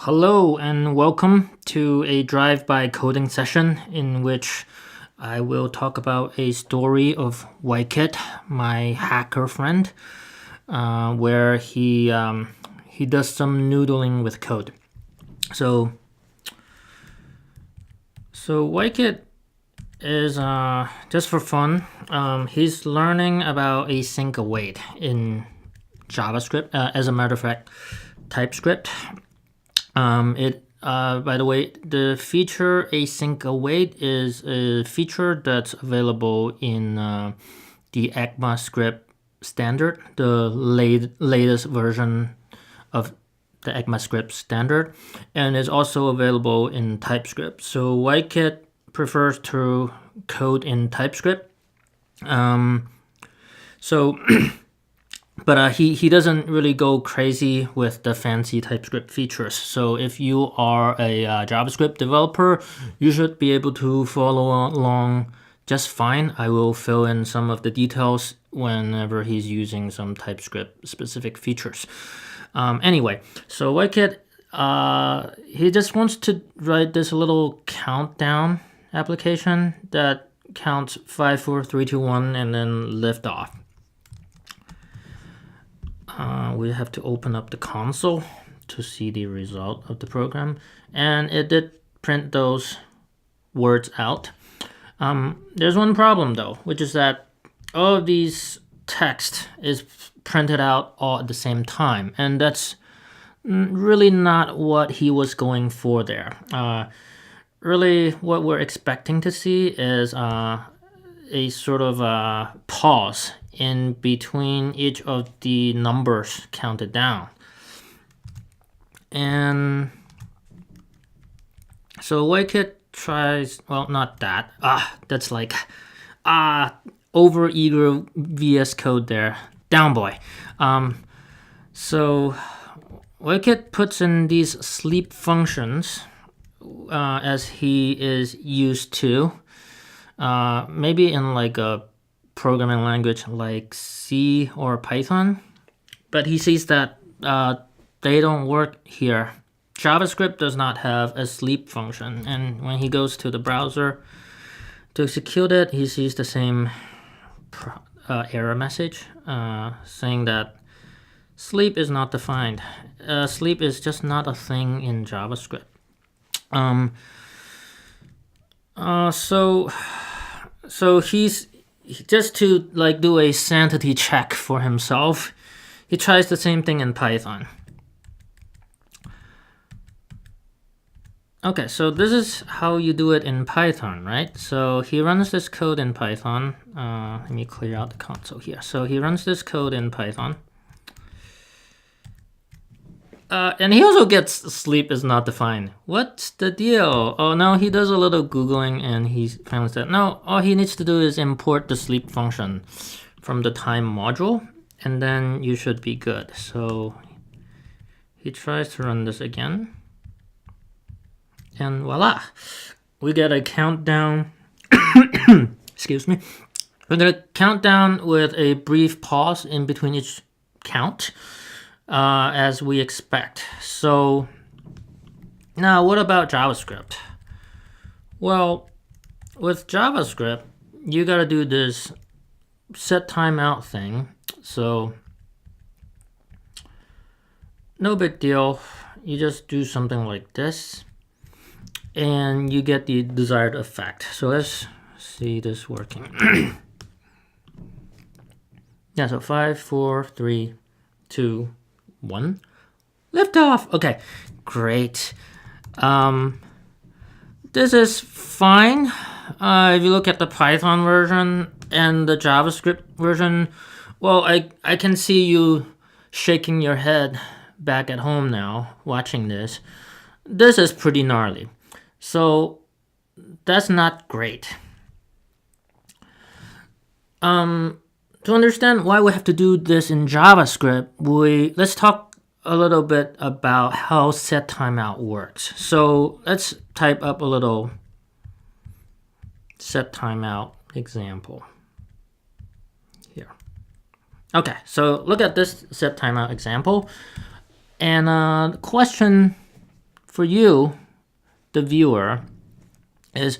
Hello and welcome to a drive-by coding session in which I will talk about a story of Wykit, my hacker friend, where he does some noodling with code. So Wykit is just for fun. He's learning about Async Await in JavaScript. As a matter of fact, TypeScript. By the way, the feature Async Await is a feature that's available in the ECMAScript standard, the latest version of the ECMAScript standard, and is also available in TypeScript. So Wykit prefers to code in TypeScript. But he doesn't really go crazy with the fancy TypeScript features. So if you are a JavaScript developer, you should be able to follow along just fine. I will fill in some of the details whenever he's using some TypeScript specific features. Anyway, so Wykit, he just wants to write this little countdown application that counts 5, 4, 3, 2, 1, and then lift off. We have to open up the console to see the result of the program, and it did print those words out. There's one problem though, which is that all of these text is printed out all at the same time, and that's really not what he was going for there. Really, what we're expecting to see is a sort of pause in between each of the numbers counted down. And so Wykit tries, well, not that. That's like over-eager VS Code there. Down boy. So Wykit puts in these sleep functions as he is used to. Maybe in like a programming language like C or Python, but he sees that they don't work here. JavaScript does not have a sleep function, and when he goes to the browser to execute it, he sees the same error message saying that sleep is not defined. Sleep is just not a thing in JavaScript. So he's just to like do a sanity check for himself. He tries the same thing in Python. Okay, so this is how you do it in Python, right? So he runs this code in Python. Let me clear out the console here. So he runs this code in Python. And he also gets sleep is not defined. What's the deal? Oh no, he does a little Googling and he finds that no, all he needs to do is import the sleep function from the time module, and then you should be good. So he tries to run this again. And voila, we get a countdown. Excuse me. We get a countdown with a brief pause in between each count. As we expect. So now what about JavaScript? Well, with JavaScript, you gotta do this set timeout thing. So no big deal. You just do something like this and you get the desired effect. So let's see this working. Yeah, so 5, 4, 3, 2, 1. Lift off. Okay, great. This is fine. If you look at the Python version and the JavaScript version, well, I can see you shaking your head back at home now watching this. This is pretty gnarly. So that's not great. To understand why we have to do this in JavaScript, let's talk a little bit about how set timeout works. So let's type up a little set timeout example here. Okay, so look at this set timeout example, and the question for you, the viewer, is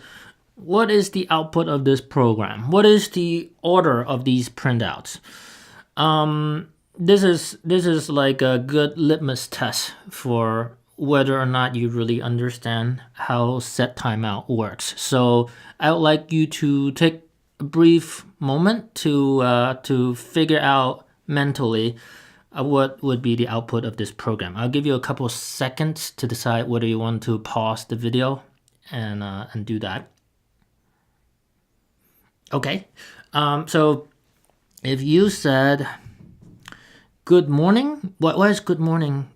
what is the output of this program? What is the order of these printouts? This is like a good litmus test for whether or not you really understand how set timeout works. So I would like you to take a brief moment to figure out mentally what would be the output of this program. I'll give you a couple of seconds to decide whether you want to pause the video and do that. Okay, so if you said good morning, why is good morning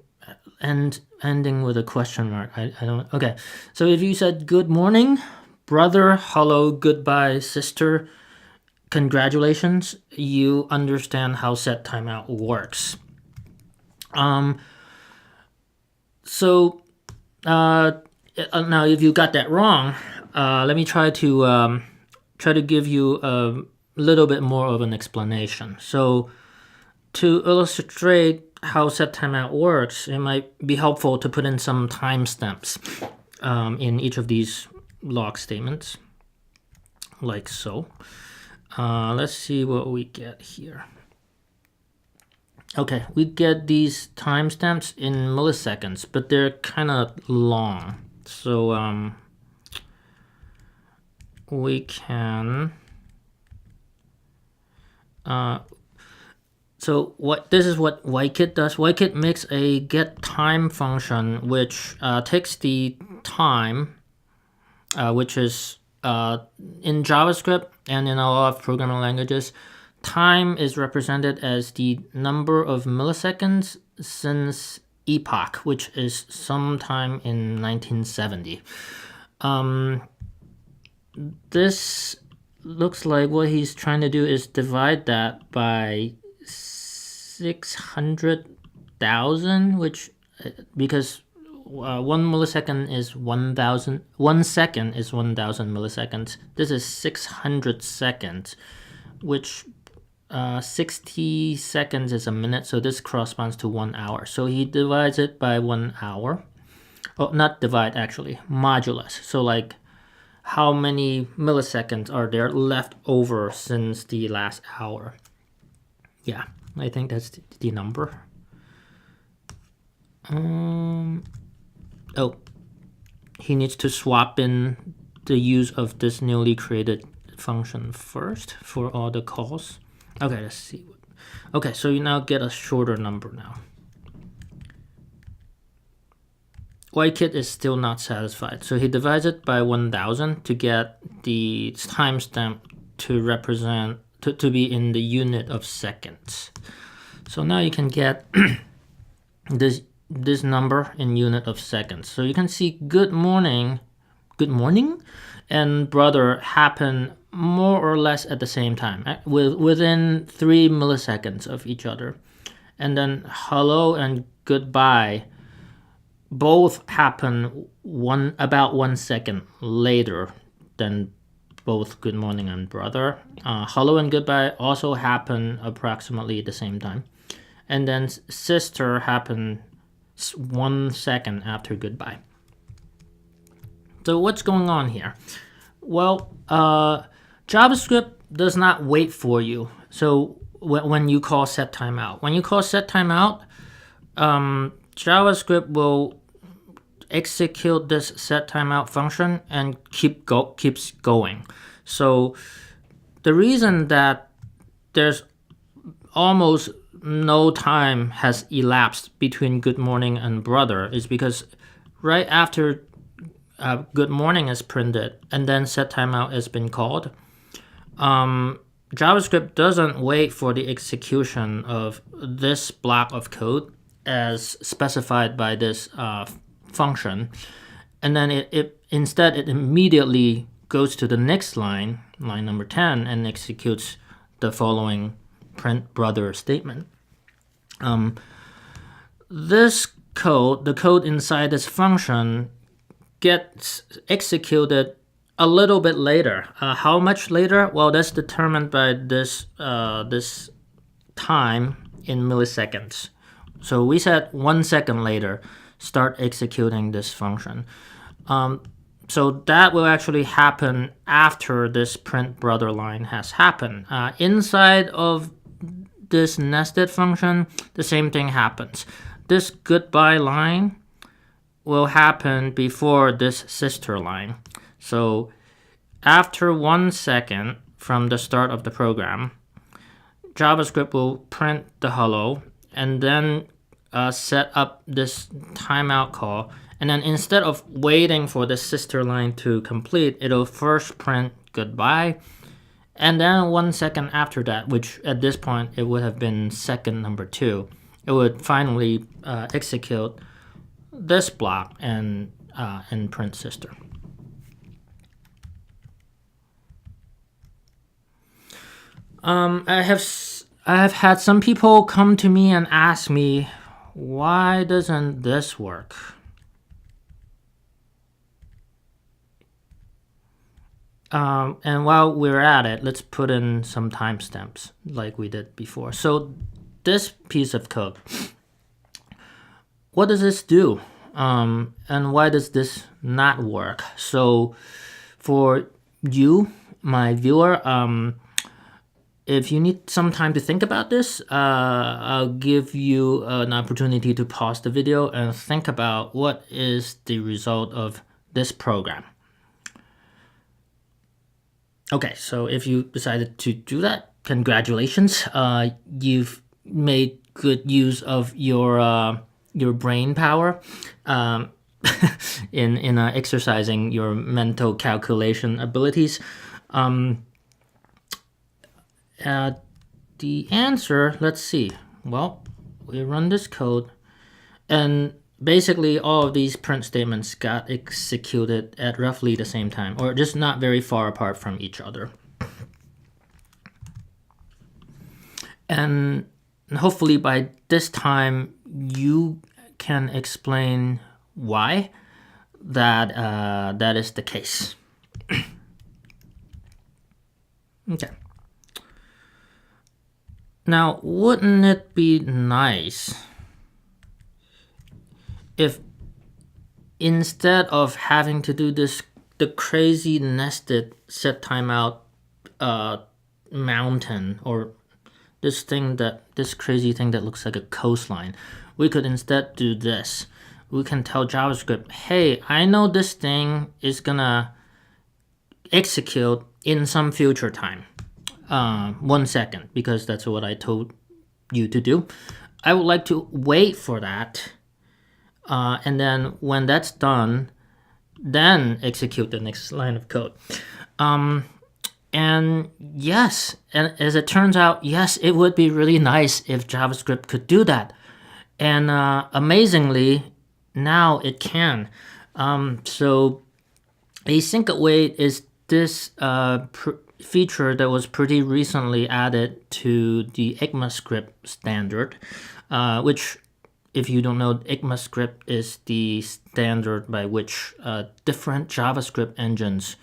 and ending with a question mark? I don't. Okay, so if you said good morning, brother, hello, goodbye, sister, congratulations, you understand how set timeout works. So now if you got that wrong, let me try to give you a little bit more of an explanation. So to illustrate how set timeout works, it might be helpful to put in some timestamps in each of these log statements, like so. Let's see what we get here. Okay, we get these timestamps in milliseconds, but they're kind of long. So we can so this is what Wykit does. Wykit makes a get time function which takes the time, which is in JavaScript and in a lot of programming languages, time is represented as the number of milliseconds since epoch, which is sometime in 1970. This looks like what he's trying to do is divide that by 600,000, which because 1 millisecond is 1,000. 1 second is 1,000 milliseconds. This is 600 seconds, which 60 seconds is a minute, so this corresponds to 1 hour. So he divides it by 1 hour. Oh, not divide, actually, modulus. So like how many milliseconds are there left over since the last hour? Yeah, I think that's the number. Oh, he needs to swap in the use of this newly created function first for all the calls. Okay, let's see. Okay, so you now get a shorter number now. Wykit is still not satisfied, so he divides it by 1,000 to get the timestamp to represent to be in the unit of seconds. So now you can get this number in unit of seconds. So you can see good morning, and brother happen more or less at the same time, within 3 milliseconds of each other. And then hello and goodbye both happen about 1 second later than both good morning and brother. Hello and goodbye also happen approximately at the same time. And then sister happen 1 second after goodbye. So what's going on here? Well, JavaScript does not wait for you. So when you call set timeout, JavaScript will execute this set timeout function and keeps going. So the reason that there's almost no time has elapsed between good morning and brother is because right after good morning is printed and then set timeout has been called, JavaScript doesn't wait for the execution of this block of code as specified by this function, and then it instead immediately goes to the next line number 10, and executes the following print brother statement. This code, the code inside this function, gets executed a little bit later. How much later? Well, that's determined by this time in milliseconds. So we said 1 second later. start executing this function. So that will actually happen after this print brother line has happened. Inside of this nested function, the same thing happens. This goodbye line will happen before this sister line. So after 1 second from the start of the program, JavaScript will print the hello and then set up this timeout call. And then instead of waiting for the sister line to complete, it'll first print goodbye. And then 1 second after that, which at this point it would have been second number 2, it would finally execute this block and print sister. I have had some people come to me and ask me, why doesn't this work? And while we're at it, let's put in some timestamps like we did before. So this piece of code, what does this do? And why does this not work? So for you, my viewer, if you need some time to think about this, I'll give you an opportunity to pause the video and think about what is the result of this program. Okay, so if you decided to do that, congratulations. You've made good use of your brain power in exercising your mental calculation abilities. The answer, let's see. Well, we run this code, and basically all of these print statements got executed at roughly the same time, or just not very far apart from each other. And hopefully by this time you can explain why that is the case. Okay. Now, wouldn't it be nice if instead of having to do the crazy nested set timeout mountain, or this crazy thing that looks like a coastline, we could instead do this. We can tell JavaScript, hey, I know this thing is gonna execute in some future time, 1 second, because that's what I told you to do. I would like to wait for that, and then when that's done, then execute the next line of code. And yes, and as it turns out, yes, it would be really nice if JavaScript could do that. And amazingly, now it can. So Async Await is this feature that was pretty recently added to the ECMAScript standard, which, if you don't know, ECMAScript is the standard by which different JavaScript engines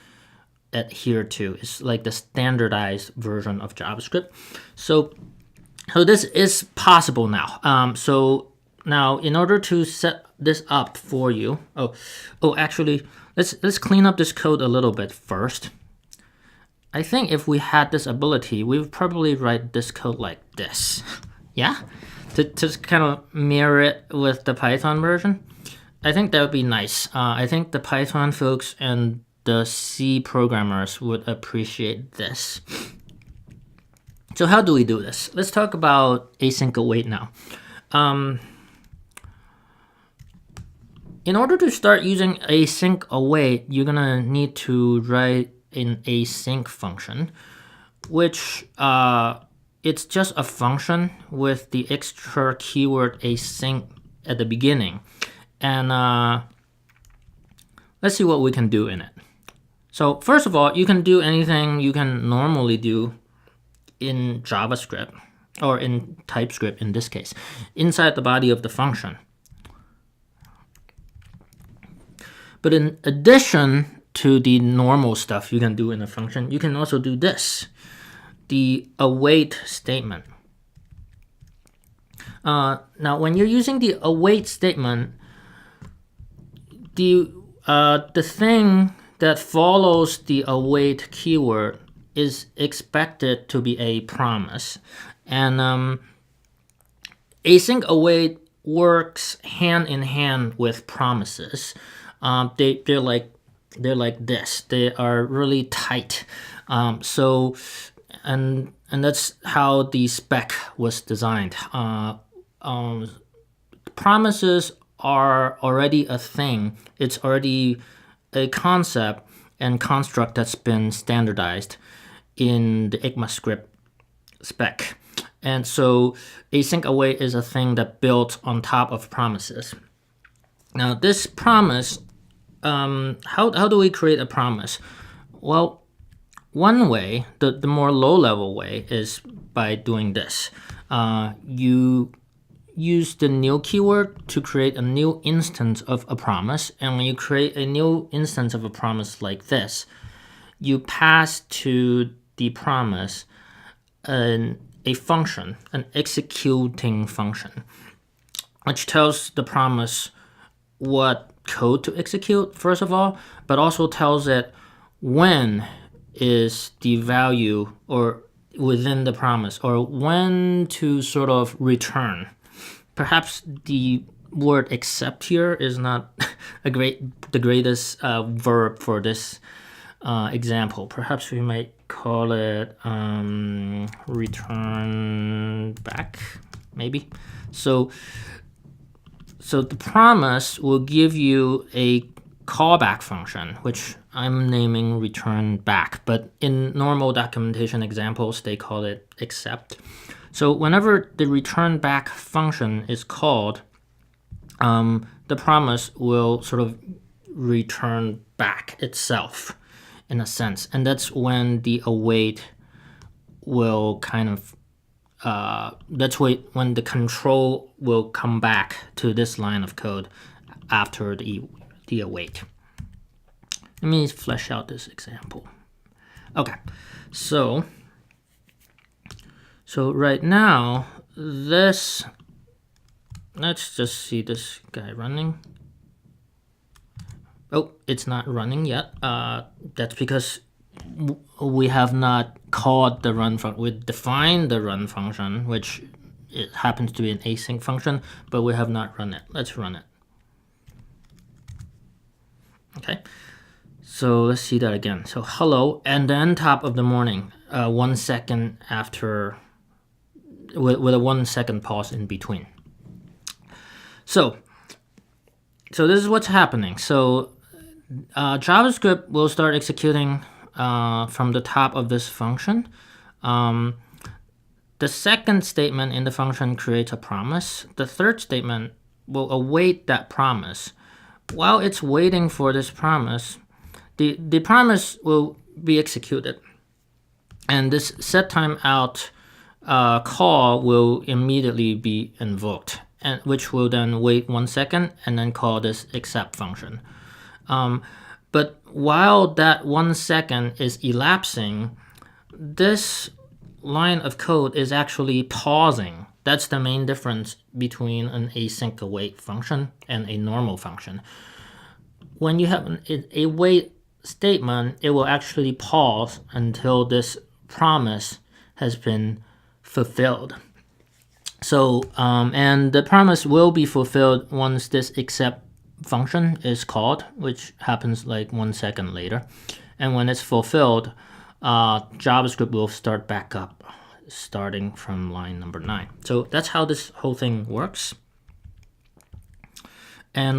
adhere to. It's like the standardized version of JavaScript. So this is possible now. So now, in order to set this up for you, actually, let's clean up this code a little bit first. I think if we had this ability, we would probably write this code like this. Yeah? To kind of mirror it with the Python version. I think that would be nice. I think the Python folks and the C programmers would appreciate this. So how do we do this? Let's talk about Async Await now. In order to start using Async Await, you're gonna need to write an async function, which it's just a function with the extra keyword async at the beginning. And let's see what we can do in it. So first of all, you can do anything you can normally do in JavaScript, or in TypeScript in this case, inside the body of the function. But in addition to the normal stuff you can do in a function, you can also do this, the await statement. Now, when you're using the await statement, the thing that follows the await keyword is expected to be a promise, and async await works hand in hand with promises. They're like this. They are really tight. So that's how the spec was designed. Promises are already a thing. It's already a concept and construct that's been standardized in the ECMAScript spec. And so async await is a thing that built on top of promises. Now this promise, how do we create a promise? Well, one way, the more low-level way, is by doing this. You use the new keyword to create a new instance of a promise, and when you create a new instance of a promise like this, you pass to the promise a function, an executing function, which tells the promise what code to execute, first of all, but also tells it when is the value or within the promise, or when to sort of return. Perhaps the word accept here is not the greatest verb for this example. Perhaps we might call it return back, maybe. So the promise will give you a callback function, which I'm naming return back, but in normal documentation examples, they call it accept. So whenever the return back function is called, the promise will sort of return back itself in a sense. And that's when the await will kind of, when the control will come back to this line of code after the await. Let me flesh out this example. Okay, so right now, let's just see this guy running. Oh, it's not running yet. That's because we have not called the run function. We defined the run function, which it happens to be an async function, but we have not run it. Let's run it. Okay, so let's see that again. So hello, and then top of the morning, 1 second after, with a 1 second pause in between. So this is what's happening. So JavaScript will start executing from the top of this function. The second statement in the function creates a promise. The third statement will await that promise. While it's waiting for this promise, the promise will be executed. And this set timeout call will immediately be invoked, and which will then wait 1 second and then call this accept function. But while that 1 second is elapsing, this line of code is actually pausing. That's the main difference between an async await function and a normal function. When you have a wait statement, it will actually pause until this promise has been fulfilled. So, and the promise will be fulfilled once this accept function is called, which happens like 1 second later. And when it's fulfilled, JavaScript will start back up, starting from line number 9. So that's how this whole thing works. And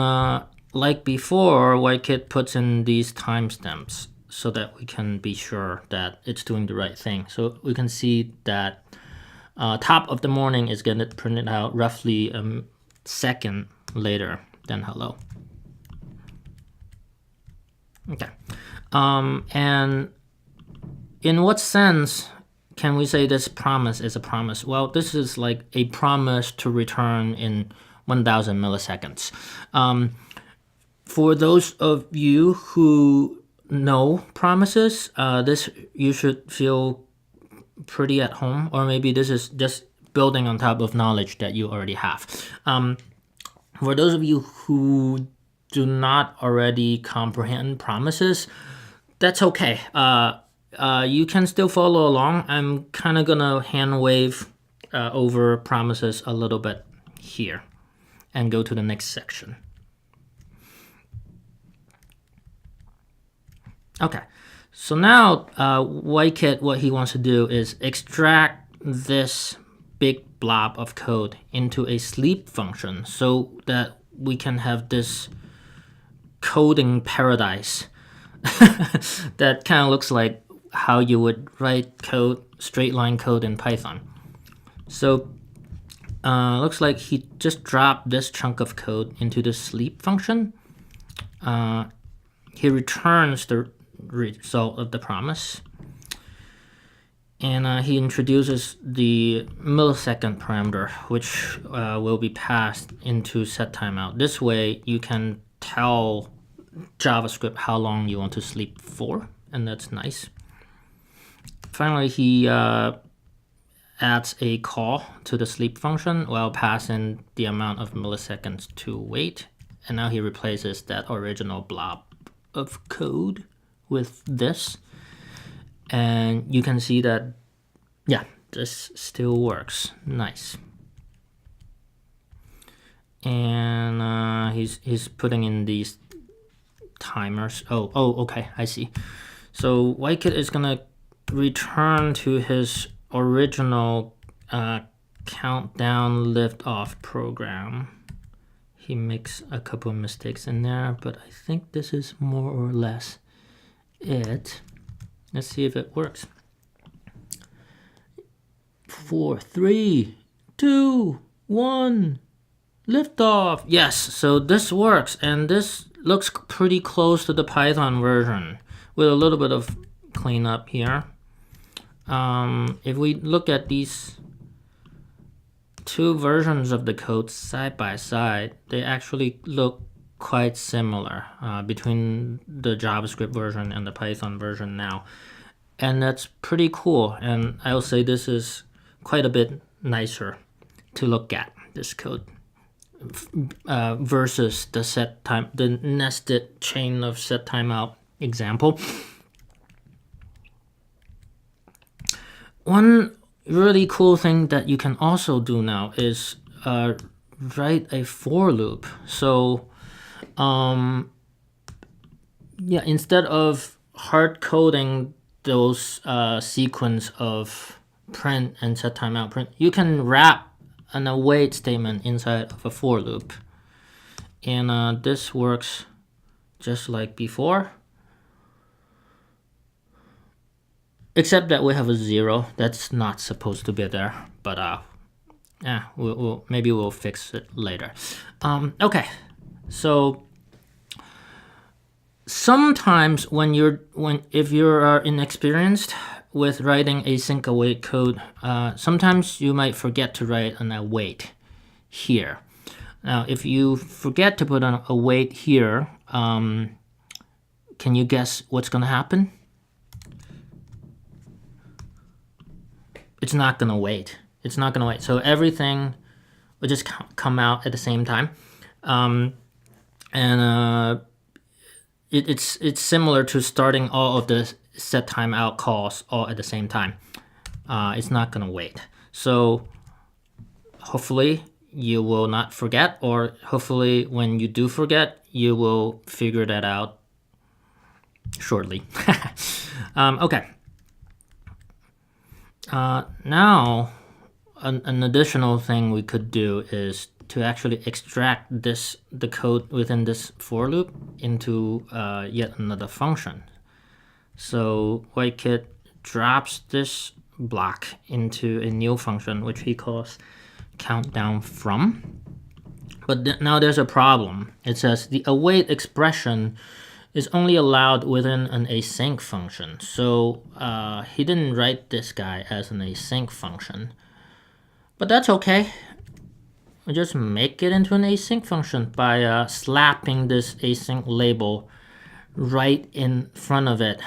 like before, WhiteKit puts in these timestamps so that we can be sure that it's doing the right thing. So we can see that top of the morning is getting printed out roughly a second later than hello. Okay. And in what sense can we say this promise is a promise? Well, this is like a promise to return in 1000 milliseconds. For those of you who know promises, this you should feel pretty at home, or maybe this is just building on top of knowledge that you already have. For those of you who do not already comprehend promises, that's okay. You can still follow along. I'm kind of gonna hand wave over promises a little bit here and go to the next section. Okay, so now WhiteKit, what he wants to do is extract this big blob of code into a sleep function so that we can have this coding paradise that kind of looks like how you would write code, straight line code in Python. So looks like he just dropped this chunk of code into the sleep function. He returns the result of the promise, and he introduces the millisecond parameter, which will be passed into set timeout. This way you can tell JavaScript how long you want to sleep for, and that's nice. Finally, he adds a call to the sleep function while passing the amount of milliseconds to wait, and now he replaces that original blob of code with this, and you can see that, yeah, this still works. Nice. And he's putting in these timers. Oh, okay, I see. So WhiteKit is gonna return to his original countdown lift-off program. He makes a couple of mistakes in there, but I think this is more or less it. Let's see if it works. 4, 3, 2, 1, lift off. Yes, so this works, and this looks pretty close to the Python version with a little bit of cleanup here. If we look at these two versions of the code side by side, they actually look quite similar between the JavaScript version and the Python version now, and that's pretty cool. And I'll say this is quite a bit nicer to look at, this code, versus the nested chain of set timeout example. One really cool thing that you can also do now is write a for loop. So yeah, instead of hard coding those sequence of print and set timeout print, you can wrap an await statement inside of a for loop, and this works just like before, except that we have a 0 that's not supposed to be there, but yeah, maybe we'll fix it later. Okay, so sometimes if you're inexperienced with writing async await code, sometimes you might forget to write an await here. Now, if you forget to put an await here, can you guess what's going to happen? It's not going to wait. It's not going to wait. So everything will just come out at the same time. It's similar to starting all of the set timeout calls all at the same time. It's not going to wait. So hopefully you will not forget, or hopefully when you do forget, you will figure that out shortly. Okay. Now, an additional thing we could do is to actually extract the code within this for loop into yet another function. So WhiteKit drops this block into a new function, which he calls countdown from. But now there's a problem. It says the await expression is only allowed within an async function. So he didn't write this guy as an async function, but that's okay. We just make it into an async function by slapping this async label right in front of it,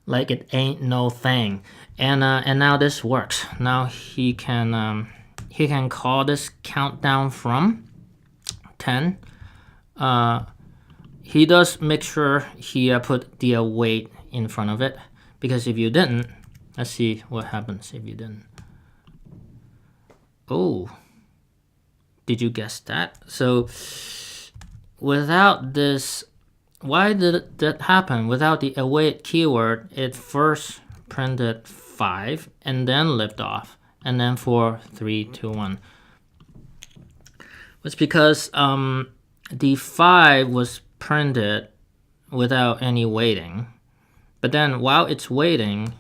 like it ain't no thing. And now this works. Now he can call this countdown from 10. he does make sure he put the await in front of it, because if you didn't, let's see what happens if you didn't. Oh, did you guess that? So without this, why did that happen? Without the await keyword, it first printed 5 and then left off, and then 4, 3, 2, 1. It's because the 5 was printed without any waiting, but then while it's waiting,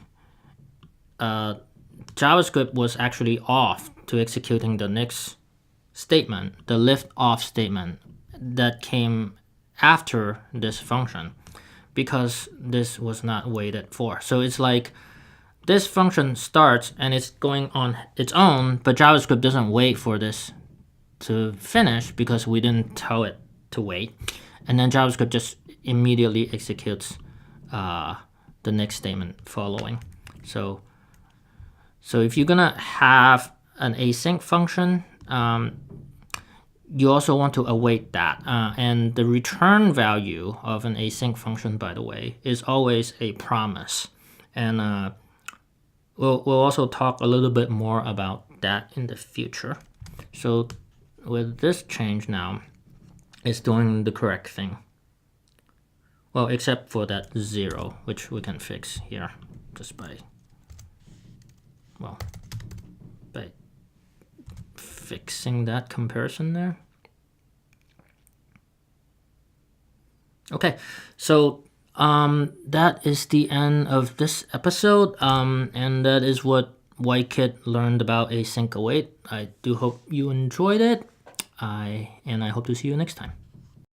JavaScript was actually off to executing the next statement, the lift off statement that came after this function, because this was not waited for. So it's like this function starts and it's going on its own, but JavaScript doesn't wait for this to finish because we didn't tell it to wait. And then JavaScript just immediately executes the next statement following. So if you're gonna have an async function, you also want to await that. And the return value of an async function, by the way, is always a promise. And we'll also talk a little bit more about that in the future. So with this change now, it's doing the correct thing. Well, except for that 0, which we can fix here just by fixing that comparison there. Okay, so that is the end of this episode, and that is what YKit learned about Async Await. I do hope you enjoyed it, and I hope to see you next time.